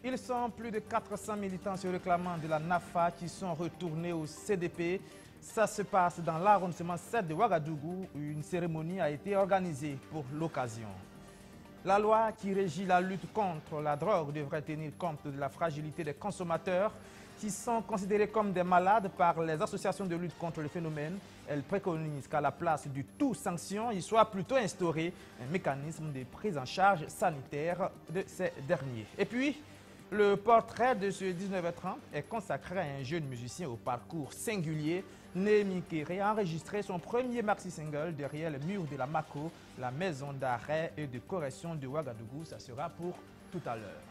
Ils sont plus de 400 militants se réclamant de la NAFA qui sont retournés au CDP. Ça se passe dans l'arrondissement 7 de Ouagadougou où une cérémonie a été organisée pour l'occasion. La loi qui régit la lutte contre la drogue devrait tenir compte de la fragilité des consommateurs qui sont considérés comme des malades par les associations de lutte contre le phénomène. Elle préconise qu'à la place du tout sanction, il soit plutôt instauré un mécanisme de prise en charge sanitaire de ces derniers. Et puis, le portrait de ce 19h30 est consacré à un jeune musicien au parcours singulier. Némi Kéré a enregistré son premier maxi-single derrière le mur de la MACO, la maison d'arrêt et de correction de Ouagadougou. Ça sera pour tout à l'heure.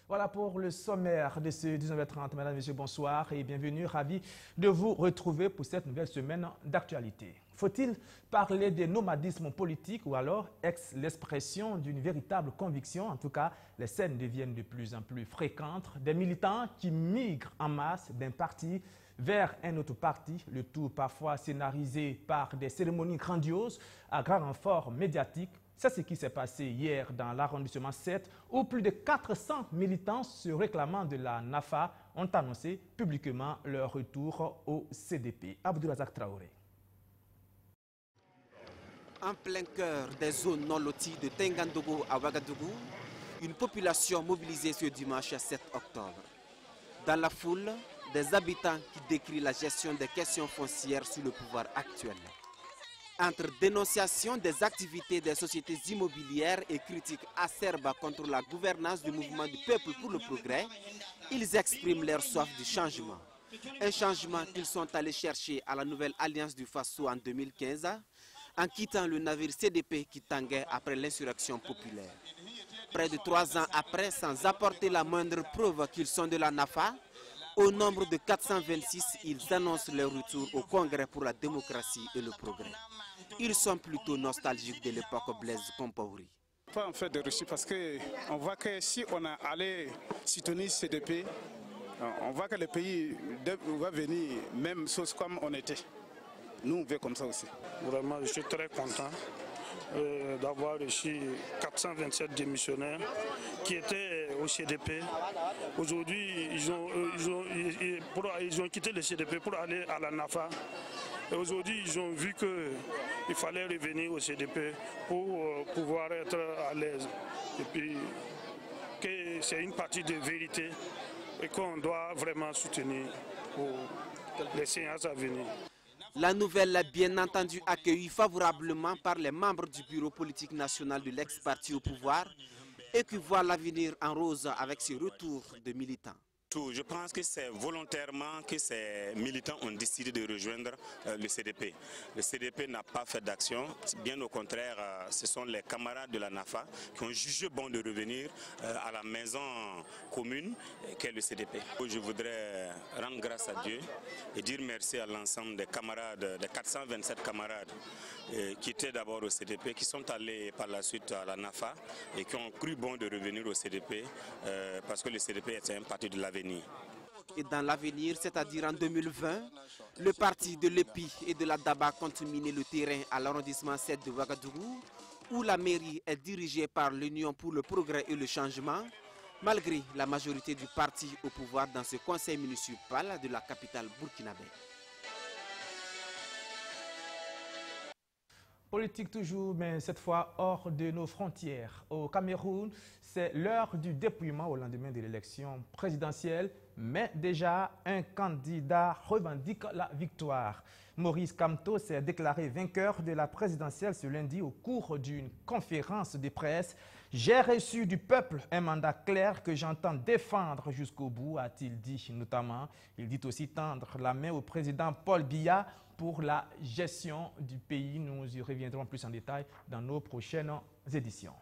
Voilà pour le sommaire de ce 19h30. Mesdames et messieurs, bonsoir et bienvenue. Ravi de vous retrouver pour cette nouvelle semaine d'actualité. Faut-il parler de nomadisme politique ou alors l'expression d'une véritable conviction? En tout cas, les scènes deviennent de plus en plus fréquentes. Des militants qui migrent en masse d'un parti vers un autre parti, le tout parfois scénarisé par des cérémonies grandioses à grand renfort médiatique. C'est ce qui s'est passé hier dans l'arrondissement 7 où plus de 400 militants se réclamant de la NAFA ont annoncé publiquement leur retour au CDP. Abdourazak Traoré. En plein cœur des zones non loties de Tengandogo à Ouagadougou, une population mobilisée ce dimanche 7 octobre. Dans la foule, des habitants qui décrivent la gestion des questions foncières sous le pouvoir actuel. Entre dénonciation des activités des sociétés immobilières et critiques acerbes contre la gouvernance du mouvement du peuple pour le progrès, ils expriment leur soif du changement. Un changement qu'ils sont allés chercher à la nouvelle Alliance du Faso en 2015, en quittant le navire CDP qui tanguait après l'insurrection populaire. Près de 3 ans après, sans apporter la moindre preuve qu'ils sont de la NAFA, au nombre de 426, ils annoncent leur retour au Congrès pour la démocratie et le progrès. Ils sont plutôt nostalgiques de l'époque Blaise Compaoré. Pas en fait de reçu parce qu'on voit que si on a allé soutenir CDP, on voit que le pays va venir même chose comme on était. Nous on veut comme ça aussi. Vraiment je suis très content d'avoir reçu 427 démissionnaires qui étaient au CDP. Aujourd'hui ils ont quitté le CDP pour aller à la NAFA. Et aujourd'hui, ils ont vu qu'il fallait revenir au CDP pour pouvoir être à l'aise. Et puis, que c'est une partie de vérité et qu'on doit vraiment soutenir pour les séances à venir. La nouvelle est bien entendu accueillie favorablement par les membres du bureau politique national de l'ex-parti au pouvoir et qui voient l'avenir en rose avec ce retour de militants. Je pense que c'est volontairement que ces militants ont décidé de rejoindre le CDP. Le CDP n'a pas fait d'action, bien au contraire, ce sont les camarades de la NAFA qui ont jugé bon de revenir à la maison commune qu'est le CDP. Je voudrais rendre grâce à Dieu et dire merci à l'ensemble des camarades, des 427 camarades qui étaient d'abord au CDP, qui sont allés par la suite à la NAFA et qui ont cru bon de revenir au CDP parce que le CDP était un parti de l'avenir. Et dans l'avenir, c'est-à-dire en 2020, le parti de l'EPI et de la DABA compte miner le terrain à l'arrondissement 7 de Ouagadougou, où la mairie est dirigée par l'Union pour le progrès et le changement, malgré la majorité du parti au pouvoir dans ce conseil municipal de la capitale burkinabé. Politique toujours, mais cette fois hors de nos frontières. Au Cameroun, c'est l'heure du dépouillement au lendemain de l'élection présidentielle, mais déjà un candidat revendique la victoire. Maurice Kamto s'est déclaré vainqueur de la présidentielle ce lundi au cours d'une conférence de presse. J'ai reçu du peuple un mandat clair que j'entends défendre jusqu'au bout, a-t-il dit notamment. Il dit aussi tendre la main au président Paul Biya pour la gestion du pays. Nous y reviendrons plus en détail dans nos prochaines éditions.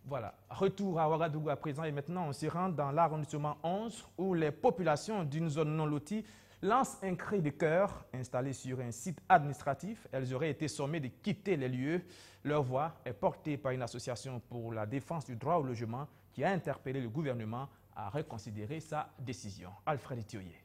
Voilà, retour à Ouagadougou à présent et maintenant on se rend dans l'arrondissement 11 où les populations d'une zone non lotie lancent un cri de cœur installé sur un site administratif. Elles auraient été sommées de quitter les lieux. Leur voix est portée par une association pour la défense du droit au logement qui a interpellé le gouvernement à reconsidérer sa décision. Alfred Thioye.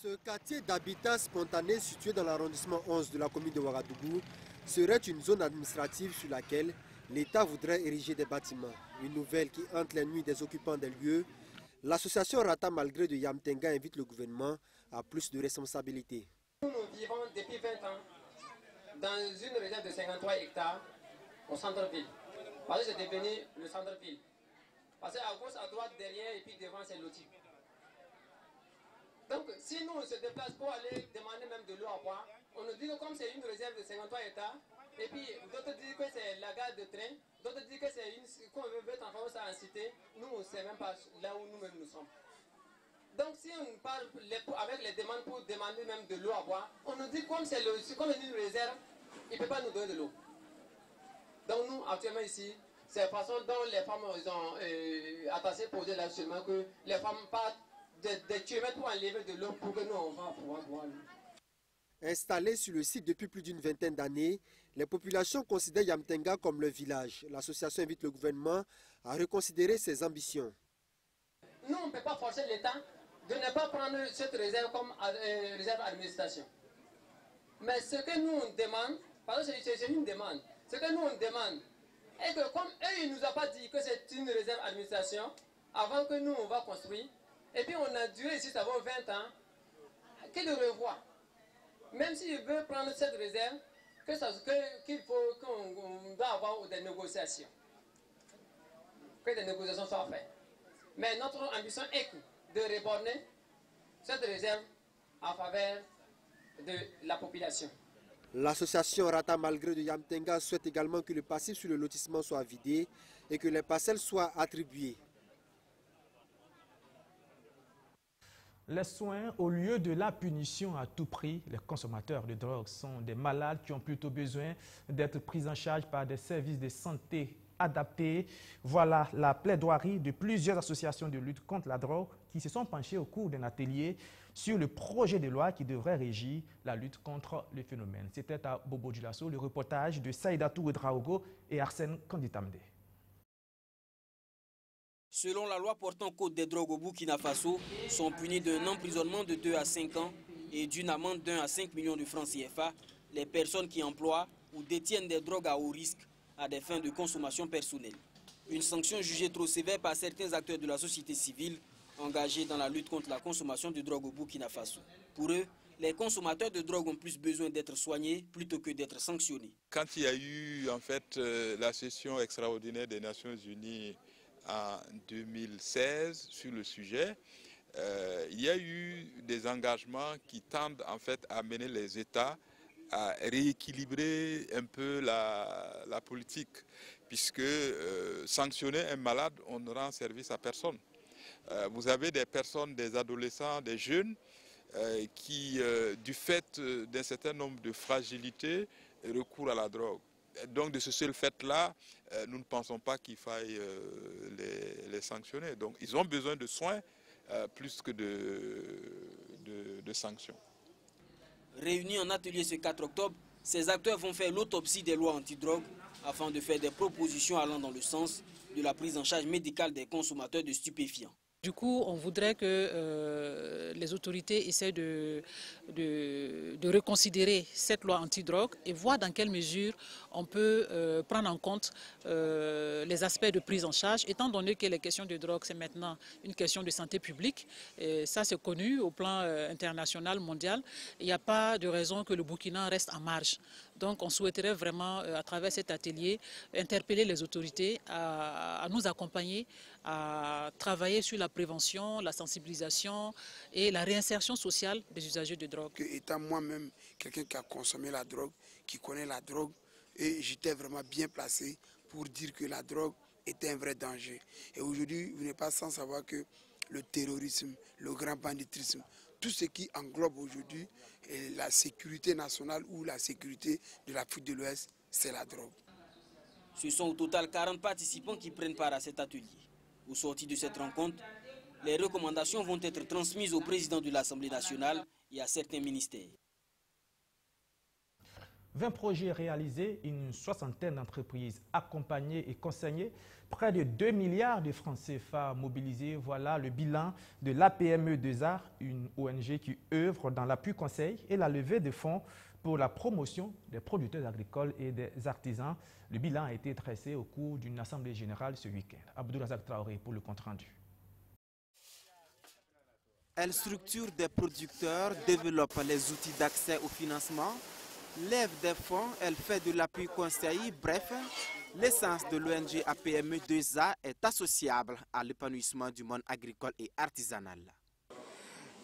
Ce quartier d'habitat spontané situé dans l'arrondissement 11 de la commune de Ouagadougou serait une zone administrative sur laquelle l'État voudrait ériger des bâtiments. Une nouvelle qui hante les nuits des occupants des lieux. L'association Rata Malgré de Yamtenga invite le gouvernement à plus de responsabilités. Nous vivons depuis 20 ans dans une réserve de 53 hectares au centre-ville. Parce que c'est devenu le centre-ville. Parce qu'à gauche, à droite, derrière et puis devant, c'est loti. Donc, si nous on se déplace pour aller demander même de l'eau à boire, on nous dit que comme c'est une réserve de 53 hectares, et puis d'autres disent que c'est la gare de train, d'autres disent que c'est une, qu'on veut transformer ça en cité, nous on ne sait même pas là où nous-mêmes nous sommes. Donc si on parle avec les demandes pour demander même de l'eau à boire, on nous dit comme c'est comme une réserve, il ne peut pas nous donner de l'eau. Donc nous, actuellement ici, c'est la façon dont les femmes ont attaché posé là seulement que les femmes partent des kilomètres pour enlever de l'eau pour que nous on va pouvoir boire l'eau. Installés sur le site depuis plus d'une vingtaine d'années, les populations considèrent Yamtenga comme leur village. L'association invite le gouvernement à reconsidérer ses ambitions. Nous, on ne peut pas forcer l'État de ne pas prendre cette réserve comme réserve d'administration. Mais ce que nous on demande, parce que c'est une demande, ce que nous on demande est que comme eux, ils ne nous ont pas dit que c'est une réserve d'administration, avant que nous on va construire, et puis on a duré ici, ça vaut 20 ans, qu'ils le revoient. Même s'ils veulent prendre cette réserve, qu'on doit avoir des négociations. Que des négociations soient faites. Mais notre ambition est de reborner cette réserve en faveur de la population. L'association Rata Malgré de Yamtenga souhaite également que le passif sur le lotissement soit vidé et que les parcelles soient attribuées. Les soins au lieu de la punition à tout prix, les consommateurs de drogue sont des malades qui ont plutôt besoin d'être pris en charge par des services de santé adaptés. Voilà la plaidoirie de plusieurs associations de lutte contre la drogue qui se sont penchées au cours d'un atelier sur le projet de loi qui devrait régir la lutte contre le phénomène. C'était à Bobo Dioulasso, le reportage de Saïdatou Ouedraogo et Arsène Kanditamde. Selon la loi portant code des drogues au Burkina Faso, sont punis d'un emprisonnement de 2 à 5 ans et d'une amende d'1 à 5 millions de francs CFA les personnes qui emploient ou détiennent des drogues à haut risque à des fins de consommation personnelle. Une sanction jugée trop sévère par certains acteurs de la société civile engagés dans la lutte contre la consommation de drogue au Burkina Faso. Pour eux, les consommateurs de drogue ont plus besoin d'être soignés plutôt que d'être sanctionnés. Quand il y a eu en fait la session extraordinaire des Nations Unies en 2016 sur le sujet, il y a eu des engagements qui tendent en fait à amener les États à rééquilibrer un peu la politique, puisque sanctionner un malade, on ne rend service à personne. Vous avez des personnes, des adolescents, des jeunes qui, du fait d'un certain nombre de fragilités, recourent à la drogue. Donc de ce seul fait-là, nous ne pensons pas qu'il faille les sanctionner. Donc ils ont besoin de soins plus que de sanctions. Réunis en atelier ce 4 octobre, ces acteurs vont faire l'autopsie des lois antidrogue afin de faire des propositions allant dans le sens de la prise en charge médicale des consommateurs de stupéfiants. Du coup, on voudrait que les autorités essaient de reconsidérer cette loi antidrogue et voir dans quelle mesure on peut prendre en compte les aspects de prise en charge, étant donné que les questions de drogue, c'est maintenant une question de santé publique. Et ça, c'est connu au plan international, mondial. Il n'y a pas de raison que le Burkina reste en marge. Donc, on souhaiterait vraiment, à travers cet atelier, interpeller les autorités à nous accompagner, à travailler sur la prévention, la sensibilisation et la réinsertion sociale des usagers de drogue. Étant moi-même quelqu'un qui a consommé la drogue, qui connaît la drogue, et j'étais vraiment bien placé pour dire que la drogue était un vrai danger. Et aujourd'hui, vous n'êtes pas sans savoir que le terrorisme, le grand banditisme, tout ce qui englobe aujourd'hui la sécurité nationale ou la sécurité de l'Afrique de l'Ouest, c'est la drogue. Ce sont au total 40 participants qui prennent part à cet atelier. Au sorti de cette rencontre, les recommandations vont être transmises au président de l'Assemblée nationale et à certains ministères. 20 projets réalisés, une soixantaine d'entreprises accompagnées et consignées, près de 2 milliards de francs CFA mobilisés. Voilà le bilan de l'APME2A, une ONG qui œuvre dans l'appui conseil et la levée de fonds pour la promotion des producteurs agricoles et des artisans. Le bilan a été dressé au cours d'une assemblée générale ce week-end. Abdourazak Traoré pour le compte-rendu. Elle structure des producteurs, développe les outils d'accès au financement, lève des fonds, elle fait de l'appui conseil. Bref, l'essence de l'ONG APME2A est associable à l'épanouissement du monde agricole et artisanal.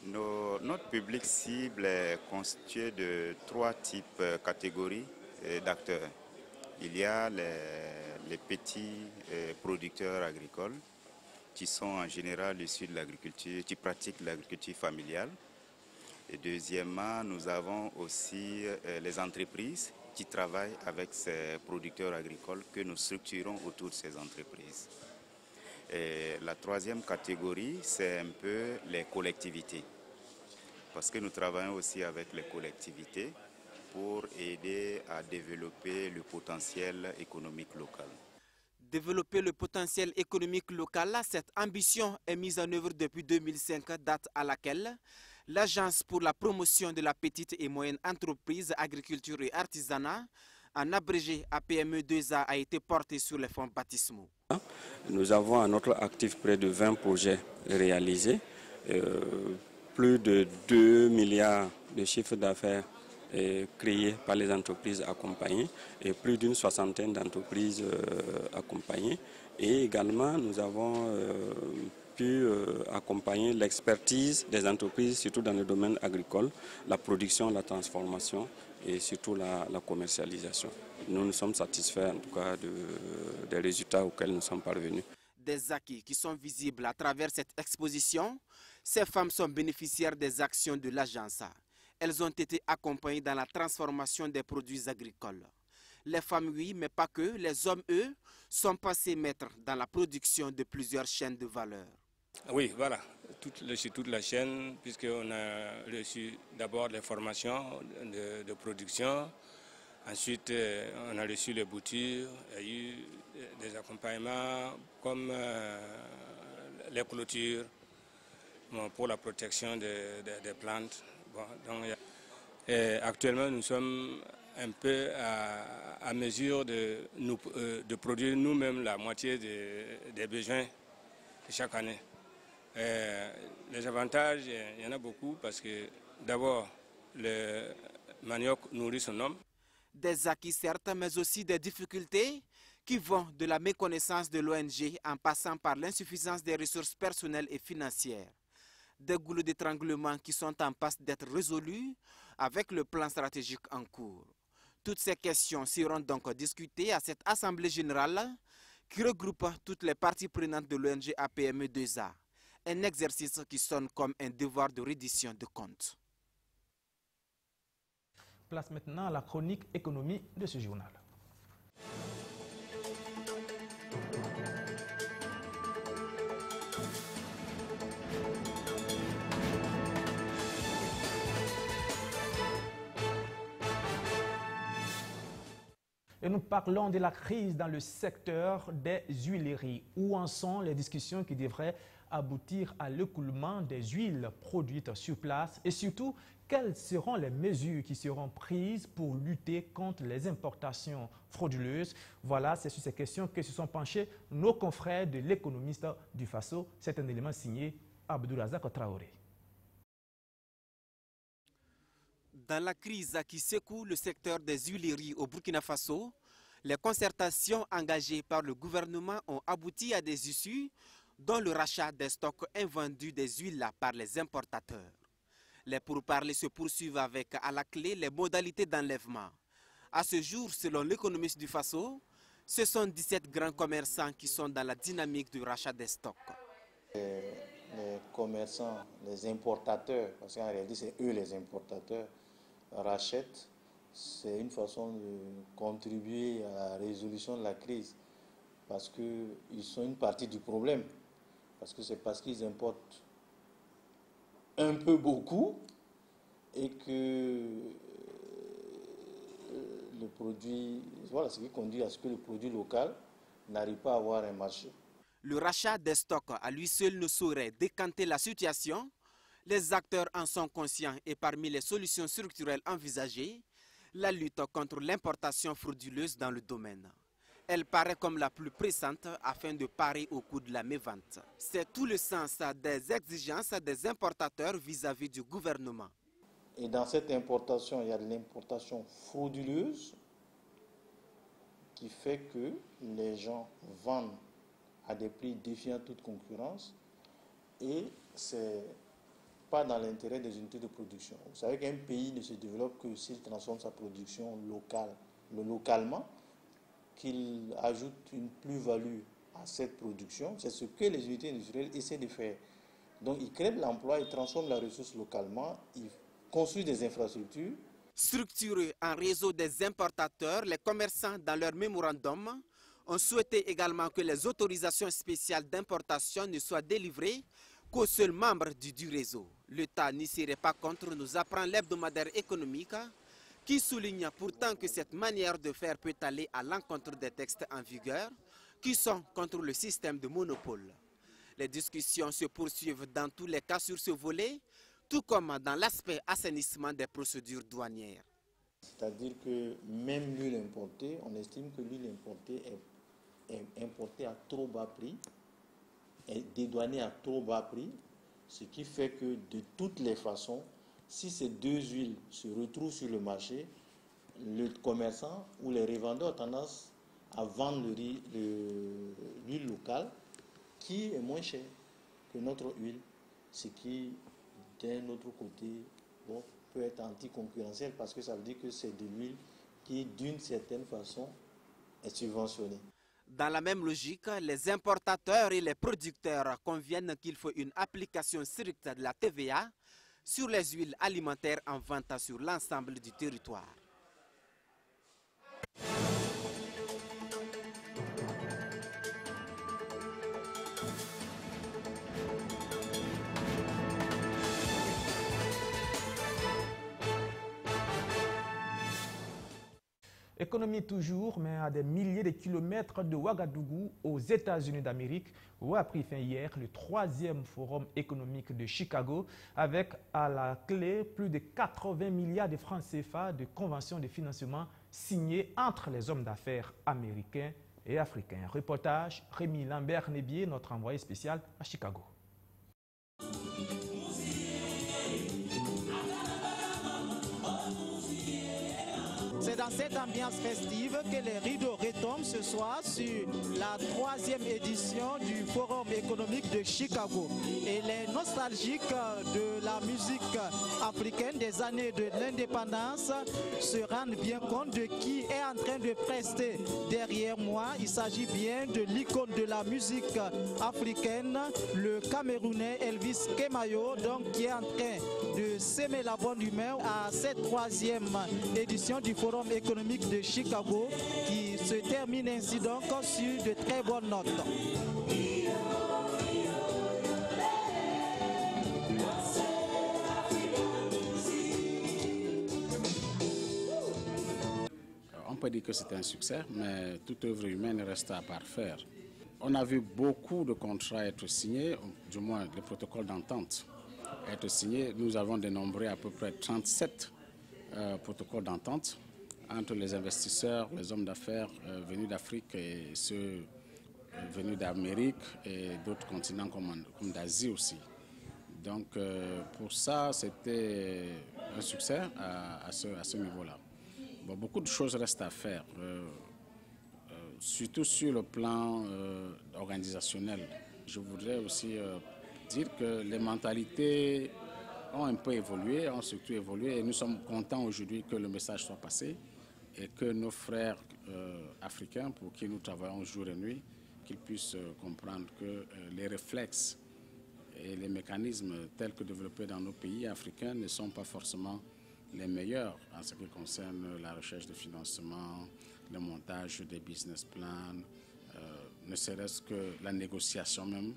Notre public cible est constitué de 3 types catégories d'acteurs. Il y a les petits producteurs agricoles qui sont en général issus de l'agriculture, qui pratiquent l'agriculture familiale. Et deuxièmement, nous avons aussi les entreprises qui travaillent avec ces producteurs agricoles que nous structurons autour de ces entreprises. Et la troisième catégorie, c'est un peu les collectivités. Parce que nous travaillons aussi avec les collectivités pour aider à développer le potentiel économique local. Développer le potentiel économique local, cette ambition est mise en œuvre depuis 2005, date à laquelle l'Agence pour la promotion de la petite et moyenne entreprise, agriculture et artisanat, en abrégé APME2A, a été portée sur les fonds baptismaux. Nous avons à notre actif près de 20 projets réalisés, plus de 2 milliards de chiffre d'affaires créés par les entreprises accompagnées et plus d'une soixantaine d'entreprises accompagnées. Et également, nous avons pu accompagner l'expertise des entreprises, surtout dans le domaine agricole, la production, la transformation et surtout la commercialisation. Nous sommes satisfaits en tout cas des résultats auxquels nous sommes parvenus. Des acquis qui sont visibles à travers cette exposition, ces femmes sont bénéficiaires des actions de l'agence. Elles ont été accompagnées dans la transformation des produits agricoles. Les femmes, oui, mais pas que. Les hommes, eux, sont passés maîtres dans la production de plusieurs chaînes de valeur. Oui, voilà, sur toute la chaîne, puisqu'on a reçu d'abord les formations de production. Ensuite, on a reçu les boutures. Il y a eu des accompagnements comme les clôtures pour la protection des plantes. Bon, donc, actuellement, nous sommes un peu à mesure de produire nous-mêmes la moitié des besoins de chaque année. Les avantages, il y en a beaucoup parce que d'abord, le manioc nourrit son homme. Des acquis certes, mais aussi des difficultés qui vont de la méconnaissance de l'ONG en passant par l'insuffisance des ressources personnelles et financières. Des goulots d'étranglement qui sont en passe d'être résolus avec le plan stratégique en cours. Toutes ces questions seront donc discutées à cette Assemblée générale qui regroupe toutes les parties prenantes de l'ONG APME2A. Un exercice qui sonne comme un devoir de reddition de comptes. Place maintenant à la chronique économie de ce journal. Et nous parlons de la crise dans le secteur des huileries. Où en sont les discussions qui devraient aboutir à l'écoulement des huiles produites sur place? Et surtout, quelles seront les mesures qui seront prises pour lutter contre les importations frauduleuses? Voilà, c'est sur ces questions que se sont penchés nos confrères de l'économiste du Faso. C'est un élément signé Abdourazak Traoré. Dans la crise qui secoue le secteur des huileries au Burkina Faso, les concertations engagées par le gouvernement ont abouti à des issues, dont le rachat des stocks invendus des huiles par les importateurs. Les pourparlers se poursuivent avec à la clé les modalités d'enlèvement. À ce jour, selon l'économiste du Faso, ce sont 17 grands commerçants qui sont dans la dynamique du rachat des stocks. Les commerçants, les importateurs, parce qu'en réalité c'est eux les importateurs, rachètent, c'est une façon de contribuer à la résolution de la crise parce qu'ils sont une partie du problème, parce que c'est parce qu'ils importent un peu beaucoup et que le produit, voilà ce qui conduit à ce que le produit local n'arrive pas à avoir un marché. Le rachat des stocks à lui seul ne saurait décanter la situation. Les acteurs en sont conscients et parmi les solutions structurelles envisagées, la lutte contre l'importation frauduleuse dans le domaine. Elle paraît comme la plus pressante afin de parer au coût de la mévente. C'est tout le sens des exigences des importateurs vis-à-vis du gouvernement. Et dans cette importation, il y a de l'importation frauduleuse qui fait que les gens vendent à des prix défiant toute concurrence et c'est pas dans l'intérêt des unités de production. Vous savez qu'un pays ne se développe que s'il transforme sa production localement, qu'il ajoute une plus-value à cette production. C'est ce que les unités industrielles essaient de faire. Donc ils créent de l'emploi, ils transforment la ressource localement, ils construisent des infrastructures. Structurés en réseau des importateurs, les commerçants dans leur mémorandum ont souhaité également que les autorisations spéciales d'importation ne soient délivrées qu'aux seuls membres du réseau. L'État n'y serait pas contre, nous apprend l'hebdomadaire économique, qui souligne pourtant que cette manière de faire peut aller à l'encontre des textes en vigueur, qui sont contre le système de monopole. Les discussions se poursuivent dans tous les cas sur ce volet, tout comme dans l'aspect assainissement des procédures douanières. C'est-à-dire que même l'huile importée, on estime que l'huile importée est importée à trop bas prix, est dédouanée à trop bas prix, ce qui fait que de toutes les façons, si ces deux huiles se retrouvent sur le marché, le commerçant ou les revendeurs ont tendance à vendre l'huile locale qui est moins chère que notre huile, ce qui, d'un autre côté, bon, peut être anticoncurrentiel parce que ça veut dire que c'est de l'huile qui, d'une certaine façon, est subventionnée. Dans la même logique, les importateurs et les producteurs conviennent qu'il faut une application stricte de la TVA sur les huiles alimentaires en vente sur l'ensemble du territoire. Économie toujours, mais à des milliers de kilomètres de Ouagadougou, aux États-Unis d'Amérique, où a pris fin hier le 3e forum économique de Chicago, avec à la clé plus de 80 milliards de francs CFA de conventions de financement signées entre les hommes d'affaires américains et africains. Reportage, Rémi Lambert-Nébier, notre envoyé spécial à Chicago. C'est dans cette ambiance festive que les rideaux retombent ce soir sur la 3e édition du Forum économique de Chicago. Et les nostalgiques de la musique africaine des années de l'indépendance se rendent bien compte de qui est en train de prester derrière moi. Il s'agit bien de l'icône de la musique africaine, le Camerounais Elvis Kemayo, donc qui est en train de s'aimer la bonne humeur à cette 3e édition du Forum économique de Chicago qui se termine ainsi donc sur de très bonnes notes. On peut dire que c'est un succès, mais toute œuvre humaine reste à parfaire. On a vu beaucoup de contrats être signés, du moins les protocoles d'entente être signés. Nous avons dénombré à peu près 37 protocoles d'entente entre les investisseurs, les hommes d'affaires venus d'Afrique et ceux venus d'Amérique et d'autres continents comme d'Asie aussi. Donc pour ça, c'était un succès à ce niveau-là. Bon, beaucoup de choses restent à faire, surtout sur le plan organisationnel. Je voudrais aussi dire que les mentalités ont un peu évolué, ont surtout évolué et nous sommes contents aujourd'hui que le message soit passé et que nos frères africains pour qui nous travaillons jour et nuit, qu'ils puissent comprendre que les réflexes et les mécanismes tels que développés dans nos pays africains ne sont pas forcément les meilleurs en ce qui concerne la recherche de financement, le montage des business plans, ne serait-ce que la négociation même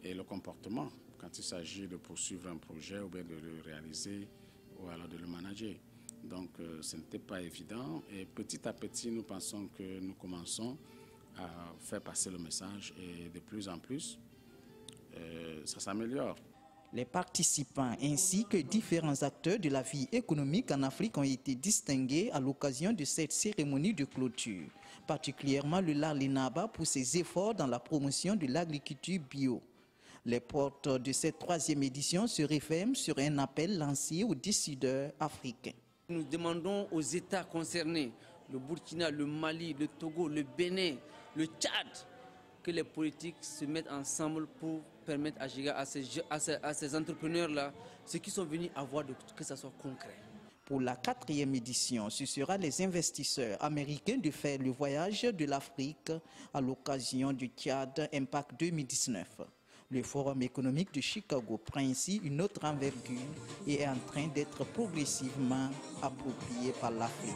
et le comportement quand il s'agit de poursuivre un projet ou bien de le réaliser ou alors de le manager. Donc ce n'était pas évident et petit à petit nous pensons que nous commençons à faire passer le message et de plus en plus ça s'améliore. Les participants ainsi que différents acteurs de la vie économique en Afrique ont été distingués à l'occasion de cette cérémonie de clôture, particulièrement le Larlinaba pour ses efforts dans la promotion de l'agriculture bio. Les portes de cette 3e édition se referment sur un appel lancé aux décideurs africains. Nous demandons aux États concernés, le Burkina, le Mali, le Togo, le Bénin, le Tchad, que les politiques se mettent ensemble pour permettre à ces entrepreneurs-là, ceux qui sont venus à voir que ça soit concret. Pour la 4e édition, ce sera les investisseurs américains de faire le voyage de l'Afrique à l'occasion du Tchad Impact 2019. Le Forum économique de Chicago prend ainsi une autre envergure et est en train d'être progressivement approprié par l'Afrique.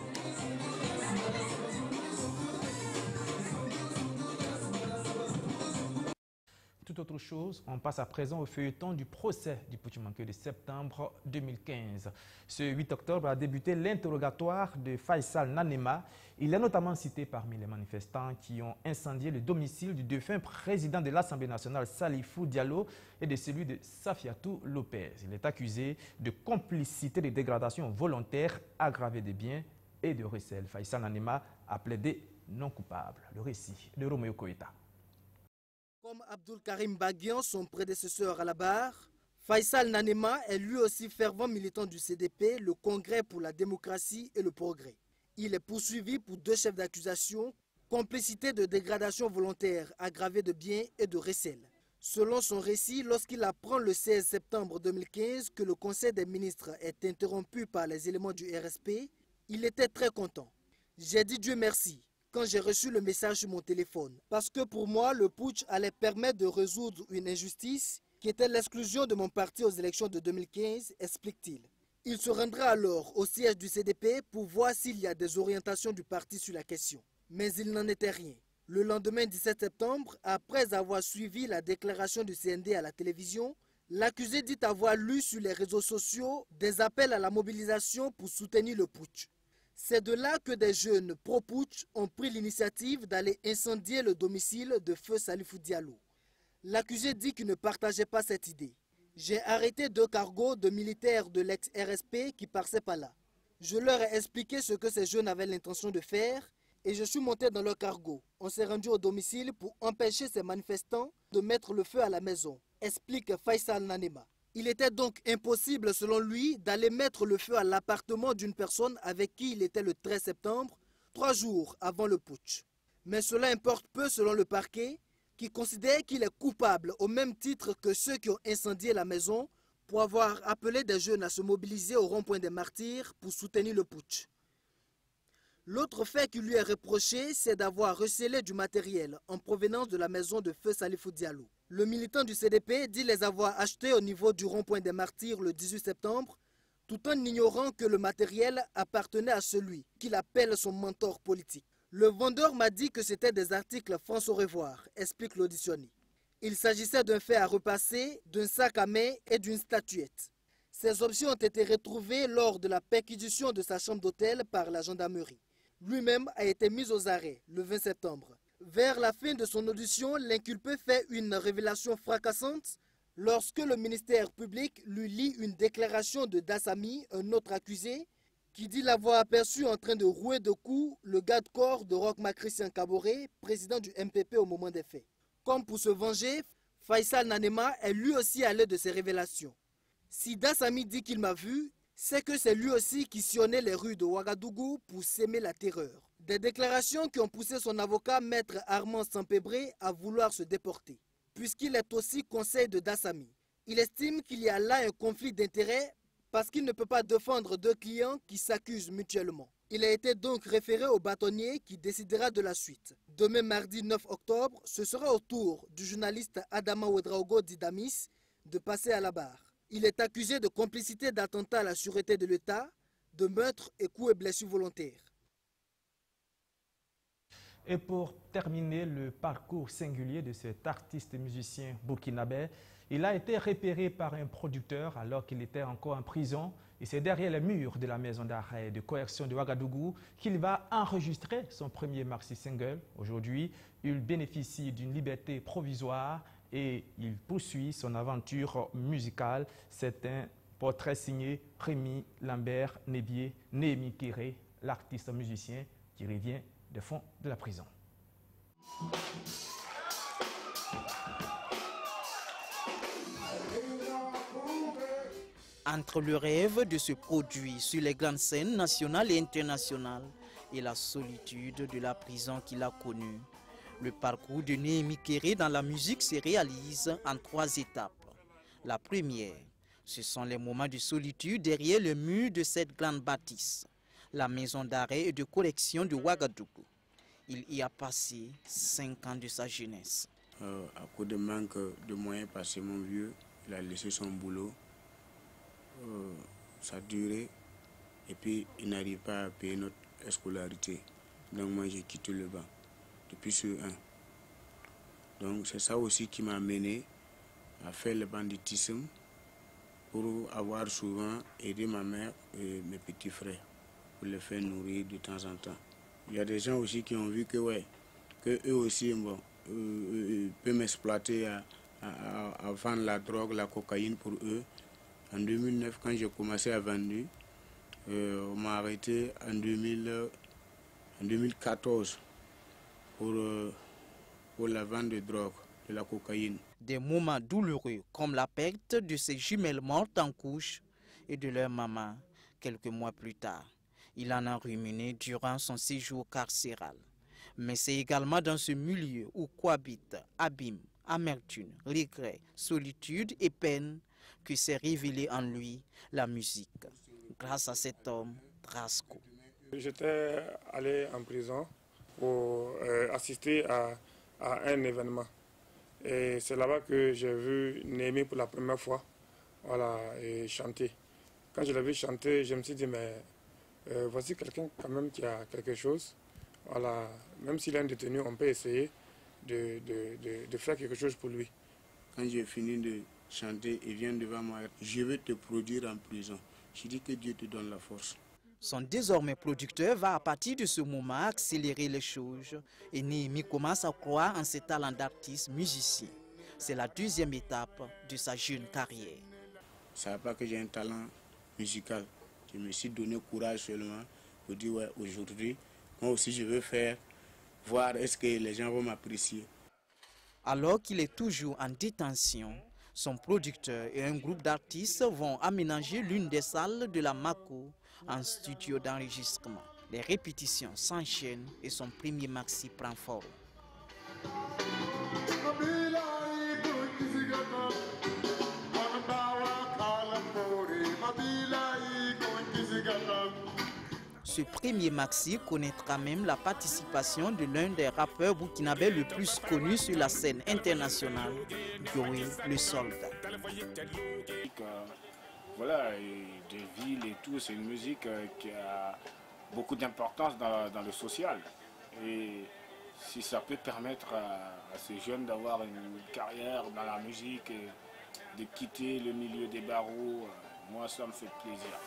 Tout autre chose, on passe à présent au feuilleton du procès du Putsch-Manqueux de septembre 2015. Ce 8 octobre a débuté l'interrogatoire de Faisal Nanema. Il est notamment cité parmi les manifestants qui ont incendié le domicile du défunt président de l'Assemblée nationale Salifou Diallo et de celui de Safiatou Lopez. Il est accusé de complicité de dégradation volontaire, aggravée des biens et de recel. Faisal Nanema a plaidé non coupable. Le récit de Roméo Koïta. Comme Abdul Karim Baguian, son prédécesseur à la barre, Faisal Nanema est lui aussi fervent militant du CDP, le Congrès pour la démocratie et le progrès. Il est poursuivi pour 2 chefs d'accusation, complicité de dégradation volontaire aggravée de biens et de recel. Selon son récit, lorsqu'il apprend le 16 septembre 2015 que le Conseil des ministres est interrompu par les éléments du RSP, il était très content. J'ai dit Dieu merci quand j'ai reçu le message sur mon téléphone. Parce que pour moi, le putsch allait permettre de résoudre une injustice qui était l'exclusion de mon parti aux élections de 2015, explique-t-il. Il se rendra alors au siège du CDP pour voir s'il y a des orientations du parti sur la question. Mais il n'en était rien. Le lendemain 17 septembre, après avoir suivi la déclaration du CND à la télévision, l'accusé dit avoir lu sur les réseaux sociaux des appels à la mobilisation pour soutenir le putsch. C'est de là que des jeunes pro-putsch ont pris l'initiative d'aller incendier le domicile de feu Salifou Diallo. L'accusé dit qu'il ne partageait pas cette idée. J'ai arrêté 2 cargos de militaires de l'ex-RSP qui passaient par là. Je leur ai expliqué ce que ces jeunes avaient l'intention de faire et je suis monté dans leur cargo. On s'est rendu au domicile pour empêcher ces manifestants de mettre le feu à la maison, explique Faisal Nanema. Il était donc impossible, selon lui, d'aller mettre le feu à l'appartement d'une personne avec qui il était le 13 septembre, 3 jours avant le putsch. Mais cela importe peu selon le parquet, qui considère qu'il est coupable au même titre que ceux qui ont incendié la maison pour avoir appelé des jeunes à se mobiliser au rond-point des Martyrs pour soutenir le putsch. L'autre fait qui lui est reproché, c'est d'avoir recelé du matériel en provenance de la maison de feu Salifou Diallo. Le militant du CDP dit les avoir achetés au niveau du rond-point des Martyrs le 18 septembre, tout en ignorant que le matériel appartenait à celui qu'il appelle son mentor politique. Le vendeur m'a dit que c'était des articles France au revoir, explique l'auditionné. Il s'agissait d'un fer à repasser, d'un sac à main et d'une statuette. Ces objets ont été retrouvés lors de la perquisition de sa chambre d'hôtel par la gendarmerie. Lui-même a été mis aux arrêts le 20 septembre. Vers la fin de son audition, l'inculpé fait une révélation fracassante lorsque le ministère public lui lit une déclaration de Dassami, un autre accusé, qui dit l'avoir aperçu en train de rouer de coups le garde-corps de Roch-Marc Christian Kaboré, président du MPP au moment des faits. Comme pour se venger, Faisal Nanema est lui aussi allé de ses révélations. Si Dassami dit qu'il m'a vu, c'est que c'est lui aussi qui sillonnait les rues de Ouagadougou pour s'aimer la terreur. Des déclarations qui ont poussé son avocat, maître Armand Sampébré, à vouloir se déporter, puisqu'il est aussi conseil de Dassami. Il estime qu'il y a là un conflit d'intérêts parce qu'il ne peut pas défendre 2 clients qui s'accusent mutuellement. Il a été donc référé au bâtonnier qui décidera de la suite. Demain mardi 9 octobre, ce sera au tour du journaliste Adama Ouedraogo Didamis de passer à la barre. Il est accusé de complicité d'attentat à la sûreté de l'État, de meurtre et coups et blessures volontaires. Et pour terminer le parcours singulier de cet artiste musicien burkinabé, Il a été repéré par un producteur alors qu'il était encore en prison. Et c'est derrière les murs de la maison d'arrêt de correction de Ouagadougou qu'il va enregistrer son premier maxi-single. Aujourd'hui, il bénéficie d'une liberté provisoire et il poursuit son aventure musicale. C'est un portrait signé Rémi Lambert Nébier, Némi Kéré, l'artiste musicien qui revient des fonds de la prison. Entre le rêve de se produire sur les grandes scènes nationales et internationales et la solitude de la prison qu'il a connue, le parcours de Némi Kéré dans la musique se réalise en 3 étapes. La première, ce sont les moments de solitude derrière le mur de cette grande bâtisse, la maison d'arrêt et de correction de Ouagadougou. Il y a passé 5 ans de sa jeunesse. À cause de manque de moyens, parce que mon vieux, il a laissé son boulot. Ça a duré et puis il n'arrive pas à payer notre scolarité. Donc moi j'ai quitté le banc depuis ce 1. Donc c'est ça aussi qui m'a amené à faire le banditisme pour avoir souvent aidé ma mère et mes petits frères pour les faire nourrir de temps en temps. Il y a des gens aussi qui ont vu que eux aussi bon, peuvent m'exploiter à vendre la drogue, la cocaïne pour eux. En 2009, quand j'ai commencé à vendre, on m'a arrêté en 2014 pour la vente de drogue, de la cocaïne. Des moments douloureux comme la perte de ses jumelles mortes en couche et de leur maman quelques mois plus tard. Il en a ruminé durant son séjour carcéral. Mais c'est également dans ce milieu où cohabitent abîme, amertume, regret, solitude et peine que s'est révélée en lui la musique, grâce à cet homme, Drasco. J'étais allé en prison pour assister à un événement. Et c'est là-bas que j'ai vu Némi pour la première fois, voilà, et chanter. Quand je l'ai vu chanter, je me suis dit, mais voici quelqu'un quand même qui a quelque chose. Voilà, même s'il est un détenu, on peut essayer de faire quelque chose pour lui. Quand j'ai fini de chanter, il vient devant moi, je vais te produire en prison. Je dis que Dieu te donne la force. Son désormais producteur va à partir de ce moment accélérer les choses et Némi commence à croire en ses talents d'artiste musicien. C'est la 2e étape de sa jeune carrière. Je ne savais pas que j'ai un talent musical. Je me suis donné courage seulement pour dire ouais, aujourd'hui, moi aussi je veux faire, voir est-ce que les gens vont m'apprécier. Alors qu'il est toujours en détention, son producteur et un groupe d'artistes vont aménager l'une des salles de la Mako en studio d'enregistrement. Les répétitions s'enchaînent et son premier maxi prend forme. Ce premier maxi connaîtra même la participation de l'un des rappeurs burkinabés le plus connu sur la scène internationale, Joey le Soldat. Voilà, des villes et tout, c'est une musique qui a beaucoup d'importance dans le social. Et si ça peut permettre à ces jeunes d'avoir une carrière dans la musique et de quitter le milieu des barreaux, moi ça me fait plaisir.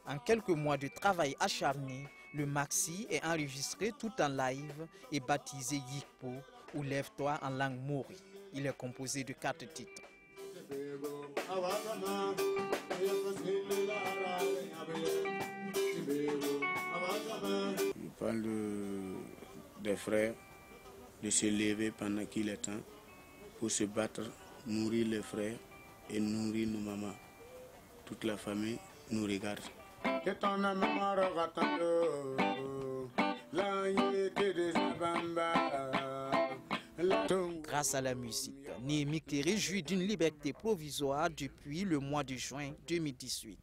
En quelques mois de travail acharné, le maxi est enregistré tout en live et baptisé Yikpo ou Lève-toi en langue mori. Il est composé de 4 titres. Il parle des frères, de se lever pendant qu'il est temps pour se battre, nourrir les frères et nourrir nos mamans. Toute la famille nous regarde. Grâce à la musique, Némi Kéré jouit d'une liberté provisoire depuis le mois de juin 2018.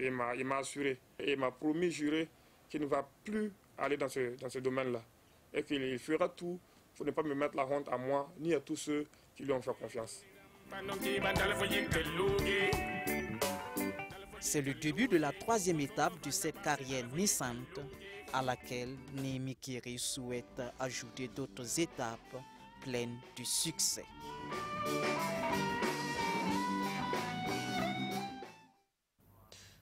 Il m'a assuré et il m'a promis, juré, qu'il ne va plus aller dans ce domaine-là. Et qu'il fera tout pour ne pas me mettre la honte à moi, ni à tous ceux qui lui ont fait confiance. C'est le début de la 3e étape de cette carrière naissante à laquelle Némi Kiri souhaite ajouter d'autres étapes pleines de succès.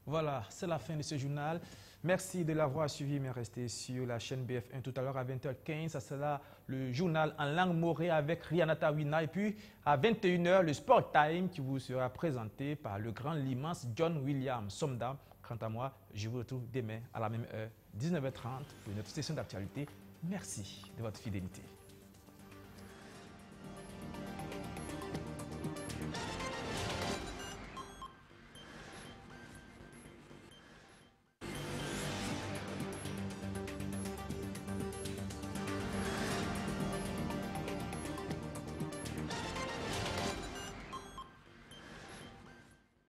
Voilà, c'est la fin de ce journal. Merci de l'avoir suivi, mais restez sur la chaîne BF1 tout à l'heure à 20h15. Ça sera le journal en langue morée avec Rianata Wina. Et puis à 21h, le Sport Time qui vous sera présenté par le grand, l'immense John William Somda. Quant à moi, je vous retrouve demain à la même heure, 19h30, pour une autre session d'actualité. Merci de votre fidélité.